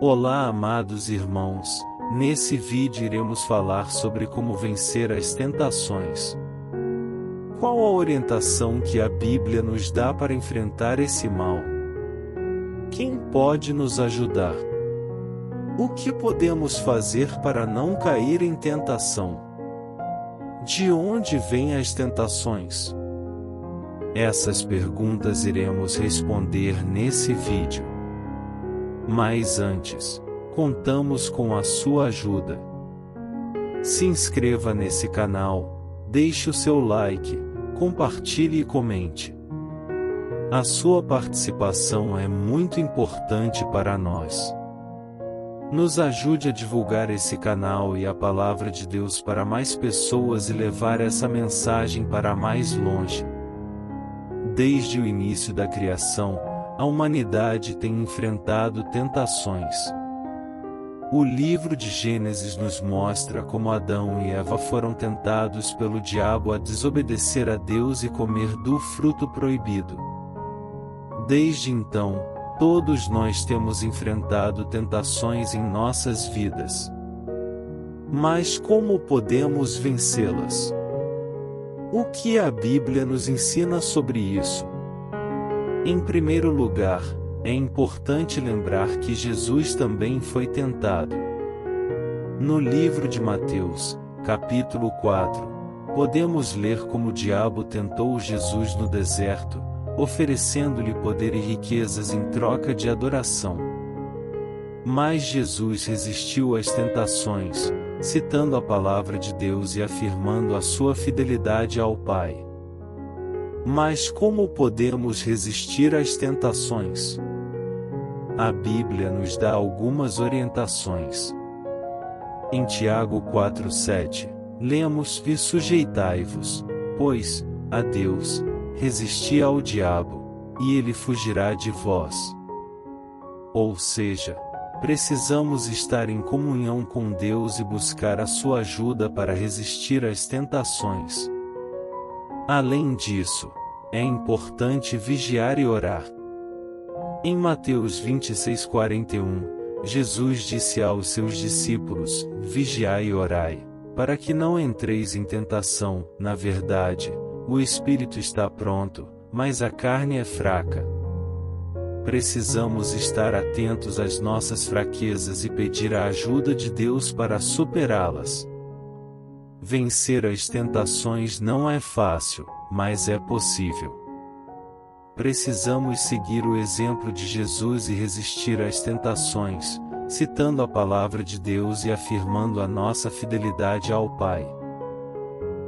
Olá, amados irmãos, nesse vídeo iremos falar sobre como vencer as tentações. Qual a orientação que a Bíblia nos dá para enfrentar esse mal? Quem pode nos ajudar? O que podemos fazer para não cair em tentação? De onde vêm as tentações? Essas perguntas iremos responder nesse vídeo. Mas antes, contamos com a sua ajuda. Se inscreva nesse canal, deixe o seu like, compartilhe e comente. A sua participação é muito importante para nós. Nos ajude a divulgar esse canal e a palavra de Deus para mais pessoas e levar essa mensagem para mais longe. Desde o início da criação, a humanidade tem enfrentado tentações. O livro de Gênesis nos mostra como Adão e Eva foram tentados pelo diabo a desobedecer a Deus e comer do fruto proibido. Desde então, todos nós temos enfrentado tentações em nossas vidas. Mas como podemos vencê-las? O que a Bíblia nos ensina sobre isso? Em primeiro lugar, é importante lembrar que Jesus também foi tentado. No livro de Mateus, capítulo 4, podemos ler como o diabo tentou Jesus no deserto, oferecendo-lhe poder e riquezas em troca de adoração. Mas Jesus resistiu às tentações, citando a palavra de Deus e afirmando a sua fidelidade ao Pai. Mas como podemos resistir às tentações? A Bíblia nos dá algumas orientações. Em Tiago 4:7, lemos: E sujeitai-vos, pois, a Deus, resisti ao diabo, e ele fugirá de vós. Ou seja, precisamos estar em comunhão com Deus e buscar a sua ajuda para resistir às tentações. Além disso, é importante vigiar e orar. Em Mateus 26:41, Jesus disse aos seus discípulos: Vigiai e orai, para que não entreis em tentação. Na verdade, o espírito está pronto, mas a carne é fraca. Precisamos estar atentos às nossas fraquezas e pedir a ajuda de Deus para superá-las. Vencer as tentações não é fácil, mas é possível. Precisamos seguir o exemplo de Jesus e resistir às tentações, citando a palavra de Deus e afirmando a nossa fidelidade ao Pai.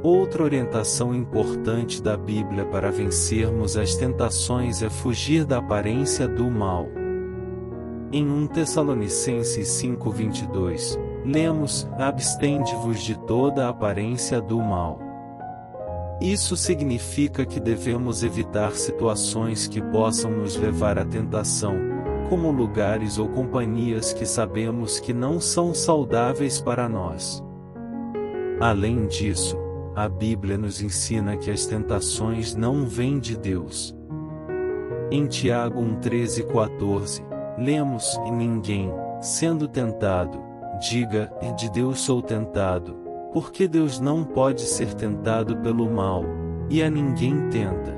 Outra orientação importante da Bíblia para vencermos as tentações é fugir da aparência do mal. Em 1 Tessalonicenses 5:22, lemos: Abstende-vos de toda a aparência do mal. Isso significa que devemos evitar situações que possam nos levar à tentação, como lugares ou companhias que sabemos que não são saudáveis para nós. Além disso, a Bíblia nos ensina que as tentações não vêm de Deus. Em Tiago 1:13-14, lemos: E ninguém, sendo tentado, diga: De Deus sou tentado, porque Deus não pode ser tentado pelo mal, e a ninguém tenta.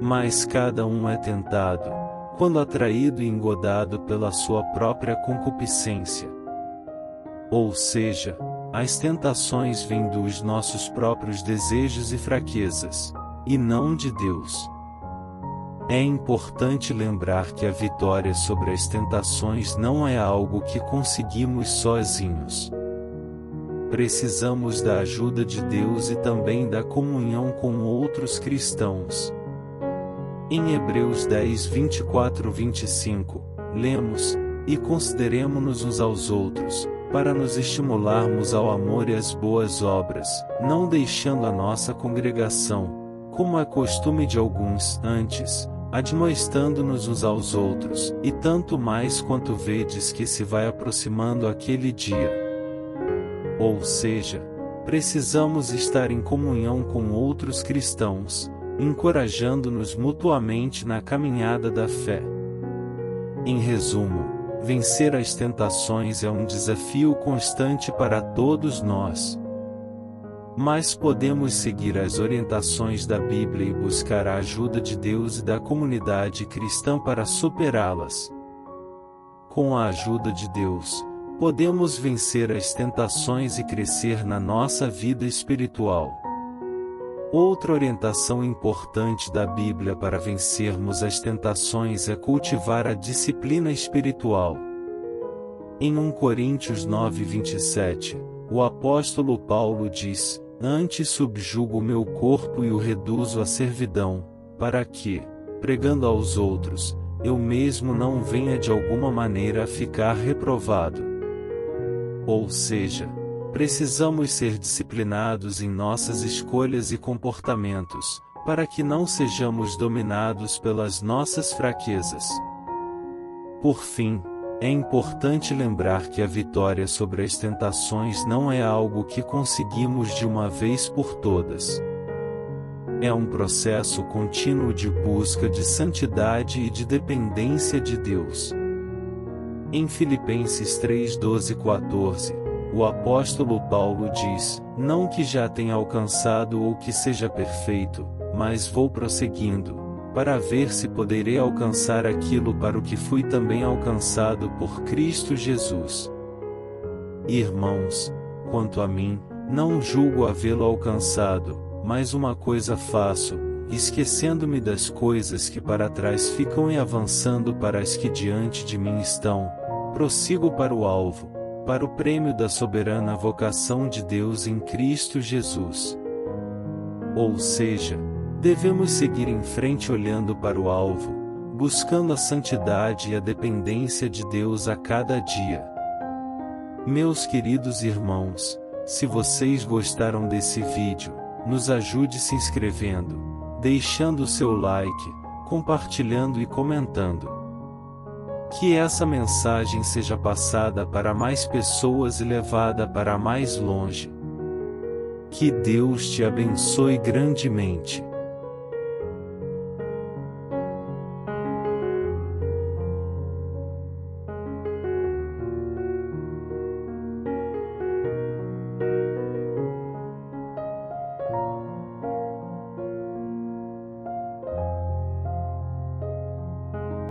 Mas cada um é tentado, quando atraído e engodado pela sua própria concupiscência. Ou seja, as tentações vêm dos nossos próprios desejos e fraquezas, e não de Deus. É importante lembrar que a vitória sobre as tentações não é algo que conseguimos sozinhos. Precisamos da ajuda de Deus e também da comunhão com outros cristãos. Em Hebreus 10:24-25, lemos: E consideremo-nos uns aos outros, para nos estimularmos ao amor e às boas obras, não deixando a nossa congregação, como é costume de alguns, antes, admoestando-nos uns aos outros, e tanto mais quanto vedes que se vai aproximando aquele dia. Ou seja, precisamos estar em comunhão com outros cristãos, encorajando-nos mutuamente na caminhada da fé. Em resumo, vencer as tentações é um desafio constante para todos nós. Mas podemos seguir as orientações da Bíblia e buscar a ajuda de Deus e da comunidade cristã para superá-las. Com a ajuda de Deus, podemos vencer as tentações e crescer na nossa vida espiritual. Outra orientação importante da Bíblia para vencermos as tentações é cultivar a disciplina espiritual. Em 1 Coríntios 9:27, o apóstolo Paulo diz: "Antes subjugo o meu corpo e o reduzo à servidão, para que, pregando aos outros, eu mesmo não venha de alguma maneira a ficar reprovado." Ou seja, precisamos ser disciplinados em nossas escolhas e comportamentos, para que não sejamos dominados pelas nossas fraquezas. Por fim, é importante lembrar que a vitória sobre as tentações não é algo que conseguimos de uma vez por todas. É um processo contínuo de busca de santidade e de dependência de Deus. Em Filipenses 3:12-14, o apóstolo Paulo diz: "Não que já tenha alcançado ou que seja perfeito, mas vou prosseguindo, para ver se poderei alcançar aquilo para o que fui também alcançado por Cristo Jesus." Irmãos, quanto a mim, não julgo havê-lo alcançado, mas uma coisa faço, esquecendo-me das coisas que para trás ficam e avançando para as que diante de mim estão, prossigo para o alvo, para o prêmio da soberana vocação de Deus em Cristo Jesus. Ou seja, devemos seguir em frente olhando para o alvo, buscando a santidade e a dependência de Deus a cada dia. Meus queridos irmãos, se vocês gostaram desse vídeo, nos ajude se inscrevendo, deixando o seu like, compartilhando e comentando. Que essa mensagem seja passada para mais pessoas e levada para mais longe. Que Deus te abençoe grandemente.